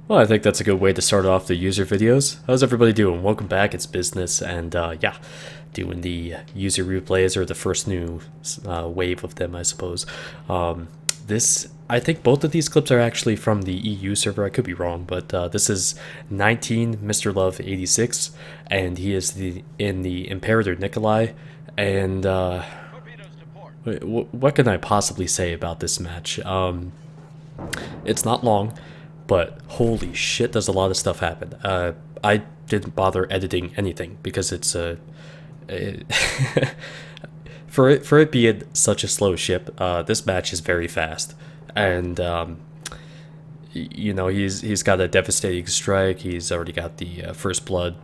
Well, I think that's a good way to start off the user videos. How's everybody doing? Welcome back, it's Business, and yeah, doing the user replays, or the first new wave of them, I suppose. I think both of these clips are actually from the EU server, I could be wrong, but this is 19 Mr. Love 86, and he is in the Emperator Nikolai, and what can I possibly say about this match? It's not long, but holy shit, does a lot of stuff happen. I didn't bother editing anything because it's a for it being such a slow ship. This match is very fast, and you know he's got a devastating strike. He's already got the first blood.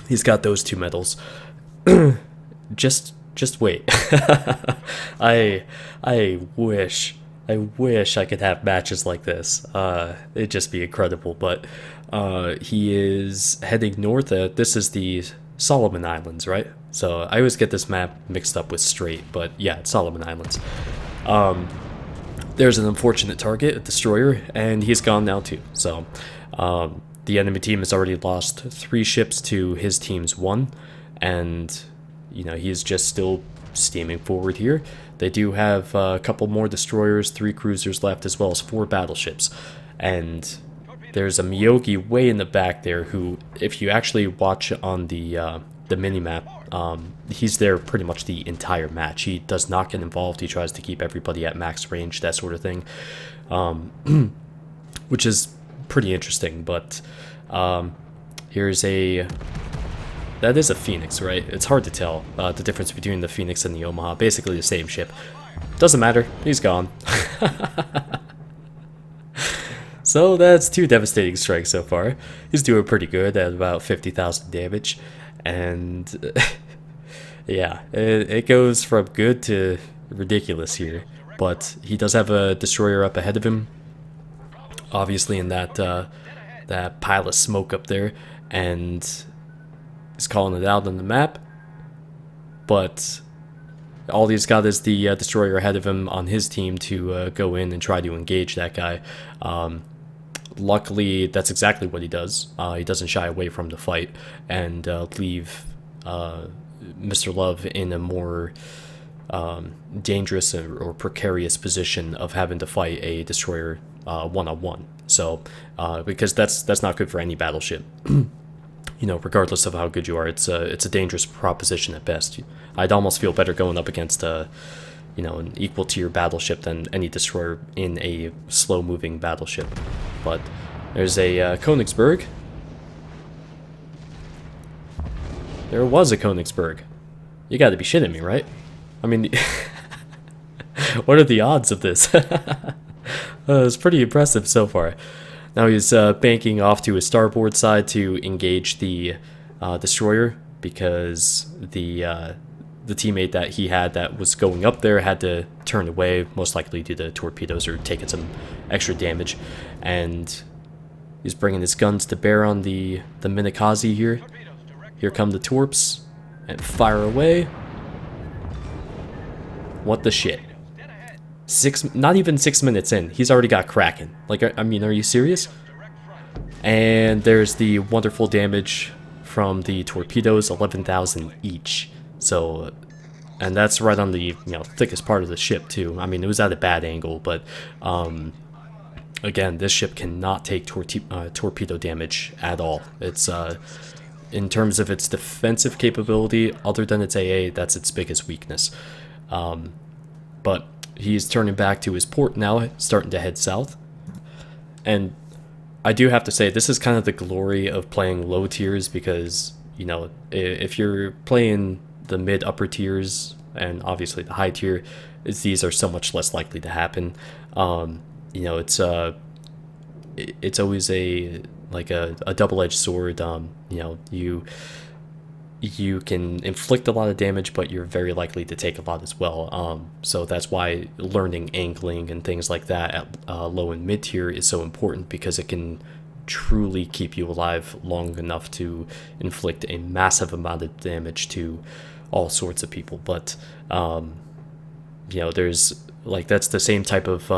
He's got those two medals. Just wait. I wish I could have matches like this. It'd just be incredible. But he is heading north. This is the Solomon Islands, right? So I always get this map mixed up with Strait, but yeah, it's Solomon Islands. There's an unfortunate target, a destroyer, and he's gone now too. So the enemy team has already lost 3 ships to his team's 1, and you know he's just still steaming forward here. They do have a couple more destroyers, 3 cruisers left, as well as 4 battleships. And there's a Miyogi way in the back there who, if you actually watch on the minimap, he's there pretty much the entire match. He does not get involved. He tries to keep everybody at max range, that sort of thing, which is pretty interesting. But here's a... That is a Phoenix, right? It's hard to tell the difference between the Phoenix and the Omaha. Basically the same ship. Doesn't matter. He's gone. So that's 2 devastating strikes so far. He's doing pretty good at about 50,000 damage. And yeah, it goes from good to ridiculous here. But he does have a destroyer up ahead of him. Obviously in that pile of smoke up there. And... he's calling it out on the map, but all he's got is the destroyer ahead of him on his team to go in and try to engage that guy. Luckily, that's exactly what he does. He doesn't shy away from the fight and leave Mr. Love in a more dangerous or precarious position of having to fight a destroyer one-on-one. So, because that's not good for any battleship. You know, regardless of how good you are, it's a dangerous proposition at best. I'd almost feel better going up against you know, an equal tier battleship than any destroyer in a slow-moving battleship. But there's a Königsberg. There was a Königsberg. You got to be shitting me, right? I mean, what are the odds of this? It's pretty impressive so far. Now he's banking off to his starboard side to engage the destroyer, because the teammate that he had that was going up there had to turn away, most likely due to torpedoes or taking some extra damage. And he's bringing his guns to bear on the Minakaze here. Here come the torps, and fire away. What the shit? Not even 6 minutes in, he's already got Kraken. Like, I mean, are you serious? And there's the wonderful damage from the torpedoes, 11,000 each. So, and that's right on the thickest part of the ship too. I mean, it was at a bad angle, but again, this ship cannot take torpedo damage at all. It's in terms of its defensive capability, other than its AA, that's its biggest weakness. But he's turning back to his port now, starting to head south. And I do have to say, this is kind of the glory of playing low tiers, because, you know, if you're playing the mid-upper tiers, and obviously the high tier, these are so much less likely to happen. You know, it's always a double-edged sword. You know, you can inflict a lot of damage, but you're very likely to take a lot as well. So that's why learning angling and things like that at low and mid tier is so important, because it can truly keep you alive long enough to inflict a massive amount of damage to all sorts of people. But you know, there's like, that's the same type of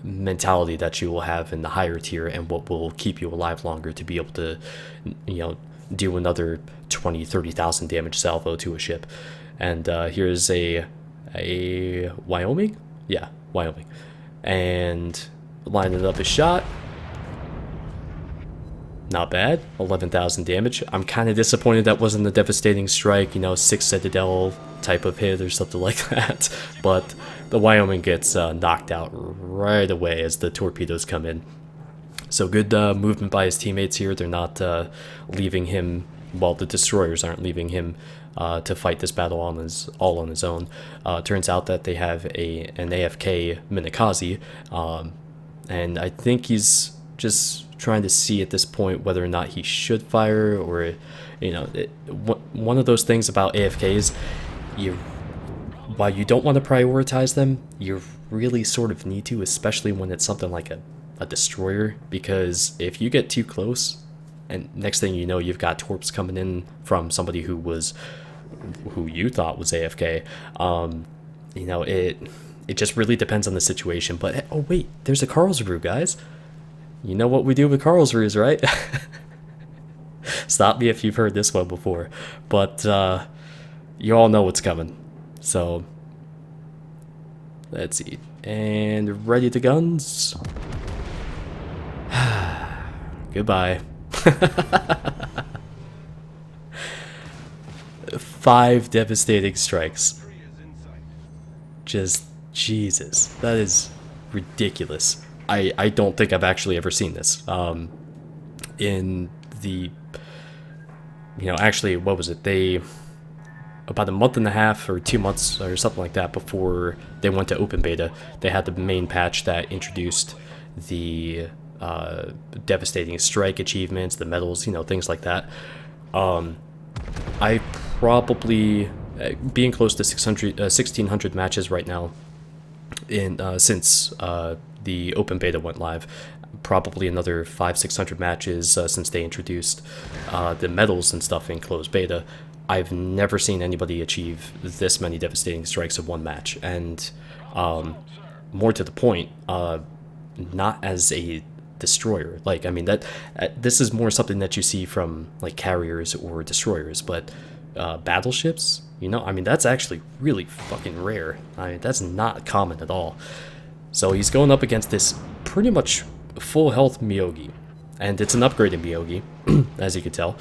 mentality that you will have in the higher tier and what will keep you alive longer to be able to, do another 20-30,000 damage salvo to a ship. And here's a Wyoming? Yeah, Wyoming. And lining up a shot. Not bad, 11,000 damage. I'm kind of disappointed that wasn't a devastating strike, 6 Citadel type of hit or something like that. But the Wyoming gets knocked out right away as the torpedoes come in. So good movement by his teammates here. They're not leaving him, well, the destroyers aren't leaving him to fight this battle all on his own. Turns out that they have an AFK Minakaze, and I think he's just trying to see at this point whether or not he should fire, or one of those things about AFKs, while you don't want to prioritize them, you really sort of need to, especially when it's something like a destroyer, because if you get too close and next thing you know you've got torps coming in from somebody who you thought was AFK, it just really depends on the situation. But oh wait, there's a Karlsruhe, guys. You know what we do with Karlsruhes, right? Stop me if you've heard this one before, but you all know what's coming. So let's see, and ready to guns. Goodbye. 5 devastating strikes. Just Jesus, that is ridiculous. I don't think I've actually ever seen this. In the, actually, what was it? About a month and a half or 2 months or something like that before they went to open beta, they had the main patch that introduced the devastating strike achievements, the medals, things like that. I probably, being close to 1,600 matches right now, since the open beta went live, probably another 500-600 matches since they introduced the medals and stuff in closed beta. I've never seen anybody achieve this many devastating strikes in one match, and more to the point, not as a destroyer. Like, I mean, that this is more something that you see from like carriers or destroyers, but battleships, I mean, that's actually really fucking rare. I mean, that's not common at all. So he's going up against this pretty much full health Miyogi, and it's an upgraded Miyogi, as you can tell.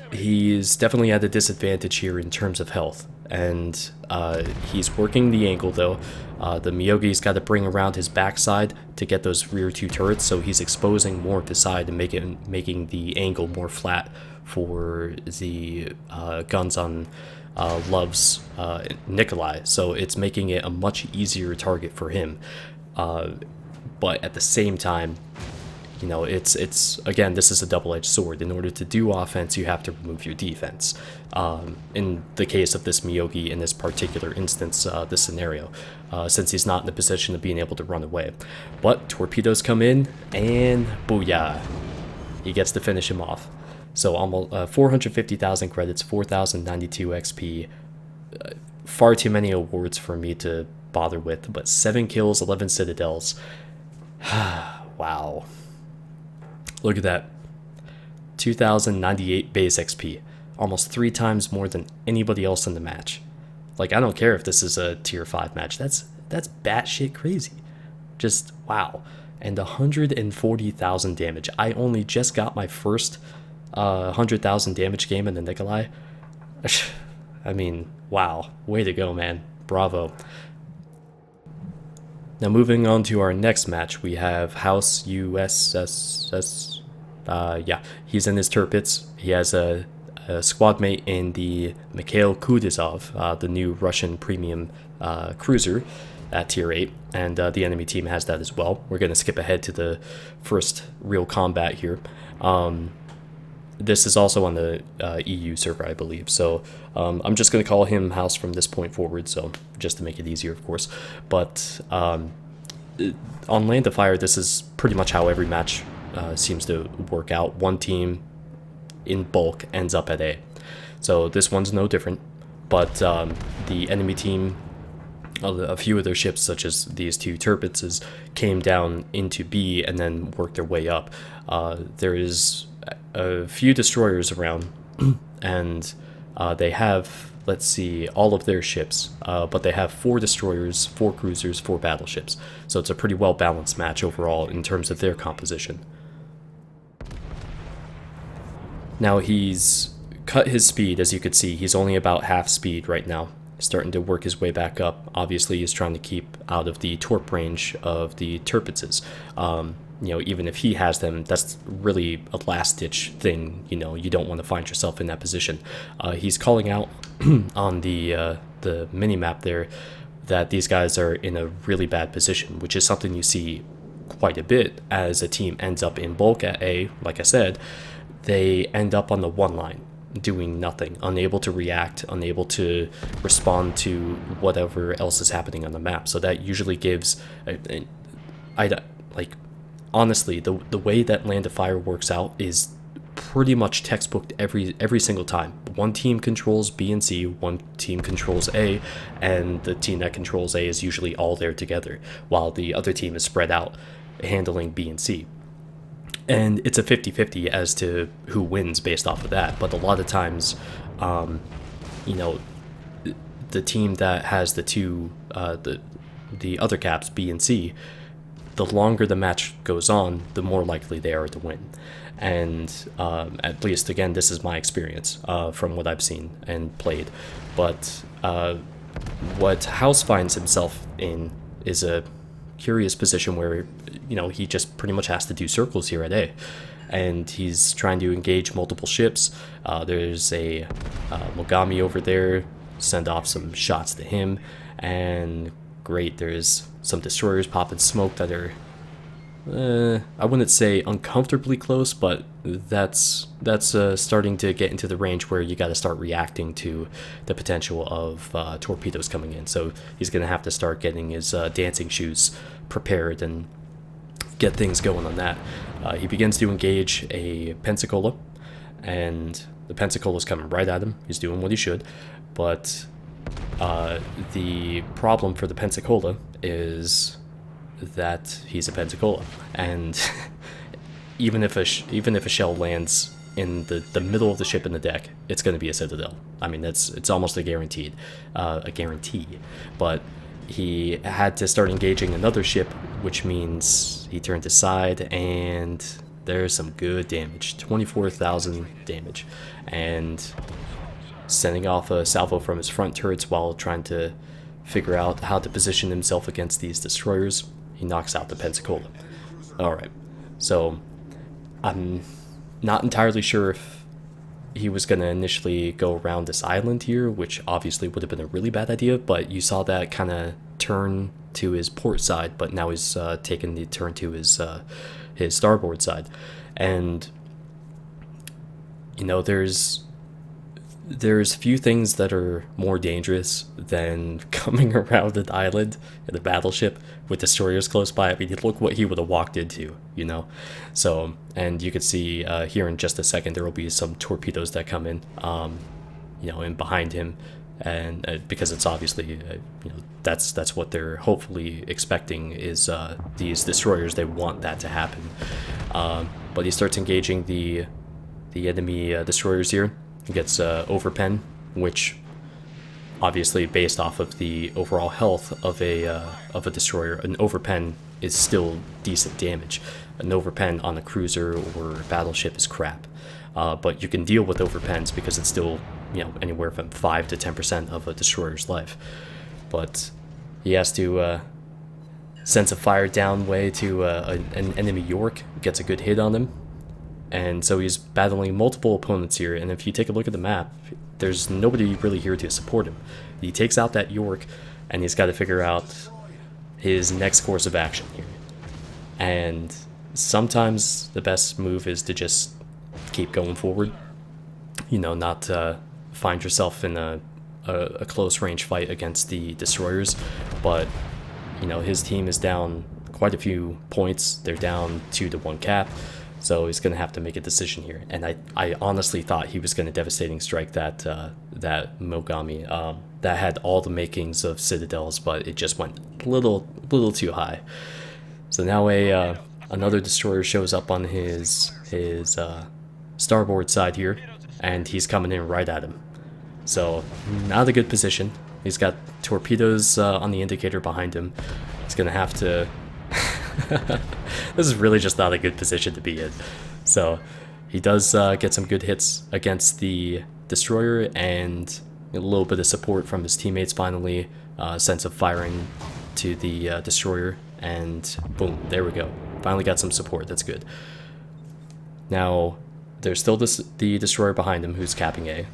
He's definitely at a disadvantage here in terms of health, and he's working the angle though. The Miyogi's got to bring around his backside to get those rear 2 turrets, so he's exposing more of the side and making the angle more flat for the guns on Love's Nikolai, so it's making it a much easier target for him. But at the same time, it's again, this is a double-edged sword. In order to do offense, you have to remove your defense. In the case of this Miyogi, in this particular instance, this scenario, since he's not in the position of being able to run away. But torpedoes come in, and booyah, he gets to finish him off. So almost 450,000 credits, 4,092 XP. Far too many awards for me to bother with, but 7 kills, 11 citadels. Wow. Look at that. 2,098 base XP. Almost 3 times more than anybody else in the match. Like, I don't care if this is a tier 5 match. That's batshit crazy. Just wow. And 140,000 damage. I only just got my first 100,000 damage game in the Nikolai. I mean, wow. Way to go, man. Bravo. Now moving on to our next match, we have Houseusss. Yeah, he's in his turpits. He has a squad mate in the Mikhail Kutuzov, the new Russian premium cruiser at tier 8, and the enemy team has that as well. We're going to skip ahead to the first real combat here. This is also on the EU server, I believe, so I'm just going to call him House from this point forward, so just to make it easier, of course. But on Land of Fire, this is pretty much how every match seems to work out. One team in bulk ends up at A. So this one's no different, but the enemy team A few of their ships, such as these two Tirpitzes, came down into B and then worked their way up. There is a few destroyers around, and they have, let's see, all of their ships, but they have 4 destroyers, 4 cruisers, 4 battleships. So it's a pretty well balanced match overall in terms of their composition. Now he's cut his speed, as you could see. He's only about half speed right now, starting to work his way back up. Obviously, he's trying to keep out of the torp range of the Tirpitzes. You know, even if he has them, that's really a last-ditch thing. You know, you don't want to find yourself in that position. He's calling out on the mini-map there that these guys are in a really bad position, which is something you see quite a bit as a team ends up in bulk at A. Like I said, they end up on the 1 line, doing nothing, unable to react, unable to respond to whatever else is happening on the map. So that usually gives, honestly, the way that Land of Fire works out is pretty much textbooked every single time. One team controls B and C, one team controls A, and the team that controls A is usually all there together, while the other team is spread out, handling B and C. And it's a 50-50 as to who wins based off of that. But a lot of times, you know, the team that has the two, the other caps, B and C, the longer the match goes on, the more likely they are to win. And at least, again, this is my experience from what I've seen and played. But what House finds himself in is a curious position where, you know, he just pretty much has to do circles here at A, and he's trying to engage multiple ships. There's a Mogami over there, send off some shots to him, and great, there's some destroyers popping smoke that are I wouldn't say uncomfortably close, but that's starting to get into the range where you got to start reacting to the potential of torpedoes coming in. So he's going to have to start getting his dancing shoes prepared and get things going on that. He begins to engage a Pensacola, and the Pensacola's coming right at him. He's doing what he should, but the problem for the Pensacola is that he's a Pensacola, and even if a shell lands in the middle of the ship in the deck, it's going to be a Citadel. I mean, it's almost a guarantee. But he had to start engaging another ship, which means he turned aside, and there's some good damage, 24,000 damage, and sending off a salvo from his front turrets while trying to figure out how to position himself against these destroyers. He knocks out the Pensacola. Alright, so I'm not entirely sure if he was going to initially go around this island here, which obviously would have been a really bad idea, but you saw that kind of turn to his port side, but now he's taken the turn to his starboard side. And, you know, there's few things that are more dangerous than coming around an island in a battleship with destroyers close by. I mean, look what he would have walked into, you know? So, and you can see here in just a second, there will be some torpedoes that come in, you know, in behind him. And because it's obviously, you know, that's what they're hopefully expecting is these destroyers. They want that to happen. But he starts engaging the enemy destroyers here. He gets overpen, which obviously based off of the overall health of a destroyer, an overpen is still decent damage. An overpen on a cruiser or battleship is crap, but you can deal with overpens because it's still, you know, anywhere from 5 to 10% of a destroyer's life. But he has to send a fire down way to an enemy York, gets a good hit on him. And so he's battling multiple opponents here, and if you take a look at the map, there's nobody really here to support him. He takes out that York, and he's got to figure out his next course of action here. And sometimes the best move is to just keep going forward, you know, not find yourself in a close range fight against the destroyers. But, you know, his team is down quite a few points. They're down 2 to 1 cap. So he's going to have to make a decision here. And I honestly thought he was going to devastating strike that that Mogami. That had all the makings of Citadels, but it just went a little too high. So now another destroyer shows up on his starboard side here, and he's coming in right at him. So not a good position. He's got torpedoes on the indicator behind him. He's going to have to... This is really just not a good position to be in. So he does get some good hits against the destroyer and a little bit of support from his teammates finally. Sense of firing to the destroyer, and boom, there we go. Finally got some support. That's good. Now there's still the destroyer behind him who's capping A.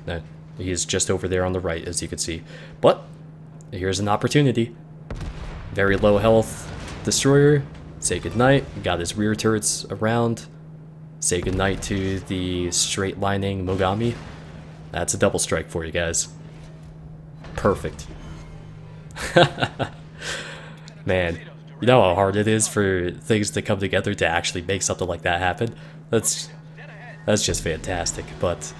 He's just over there on the right, as you can see. But here's an opportunity. Very low health destroyer. Say goodnight. Got his rear turrets around. Say goodnight to the straight lining Mogami. That's a double strike for you guys. Perfect. Man, you know how hard it is for things to come together to actually make something like that happen? That's just fantastic. But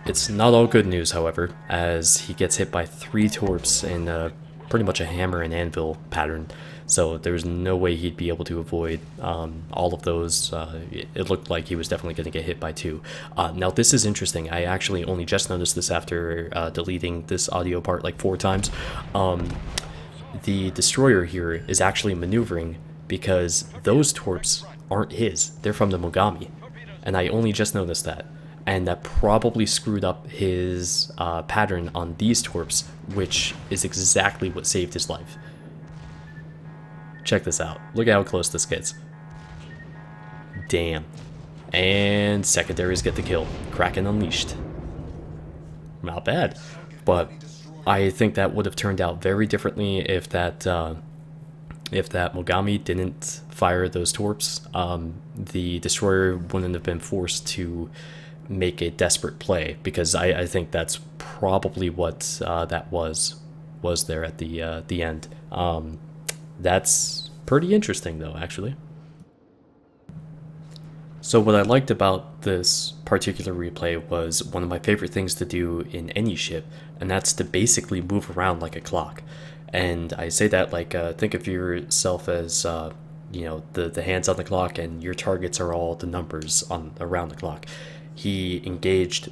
it's not all good news, however, as he gets hit by 3 torps in pretty much a hammer and anvil pattern. So there's no way he'd be able to avoid all of those. It looked like he was definitely going to get hit by 2. Now this is interesting. I actually only just noticed this after deleting this audio part like 4 times. The destroyer here is actually maneuvering because those torps aren't his. They're from the Mogami. And I only just noticed that. And that probably screwed up his pattern on these torps, which is exactly what saved his life. Check this out. Look at how close this gets. Damn. And secondaries get the kill. Kraken unleashed. Not bad. But I think that would have turned out very differently if that Mogami didn't fire those torps. The destroyer wouldn't have been forced to make a desperate play, because I think that's probably what that was there at the end. That's pretty interesting though, actually. So what I liked about this particular replay was one of my favorite things to do in any ship, and that's to basically move around like a clock. And I say that like, think of yourself as, you know, the hands on the clock, and your targets are all the numbers around the clock. He engaged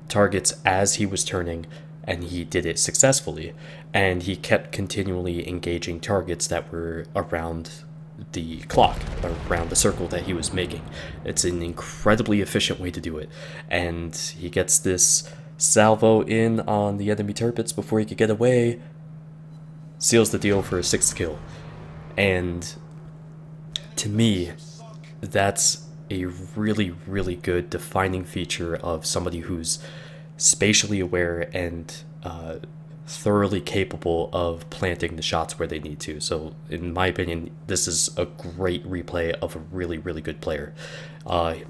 targets as he was turning, and he did it successfully. And he kept continually engaging targets that were around the clock, around the circle that he was making. It's an incredibly efficient way to do it. And he gets this salvo in on the enemy turrets before he could get away. Seals the deal for a 6th kill. And to me, that's a really, really good defining feature of somebody who's spatially aware and thoroughly capable of planting the shots where they need to. So in my opinion, this is a great replay of a really, really good player.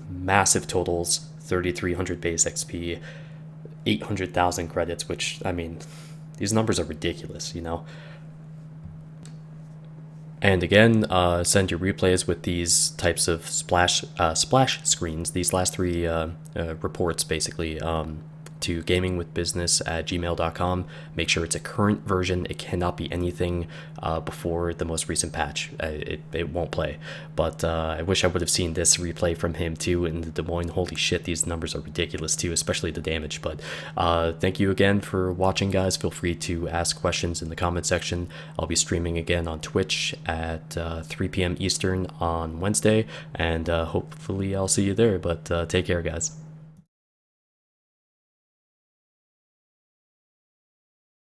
Massive totals, 3,300 base XP, 800,000 credits, which, I mean, these numbers are ridiculous, you know? And again, send your replays with these types of splash screens, these last 3 reports basically, to gamingwithbusiness@gmail.com. Make sure it's a current version. It cannot be anything before the most recent patch. It won't play. But I wish I would have seen this replay from him too in the Des Moines. Holy shit, these numbers are ridiculous too, especially the damage. But thank you again for watching, guys. Feel free to ask questions in the comment section. I'll be streaming again on Twitch at 3 p.m. Eastern on Wednesday, and hopefully I'll see you there. But take care, guys.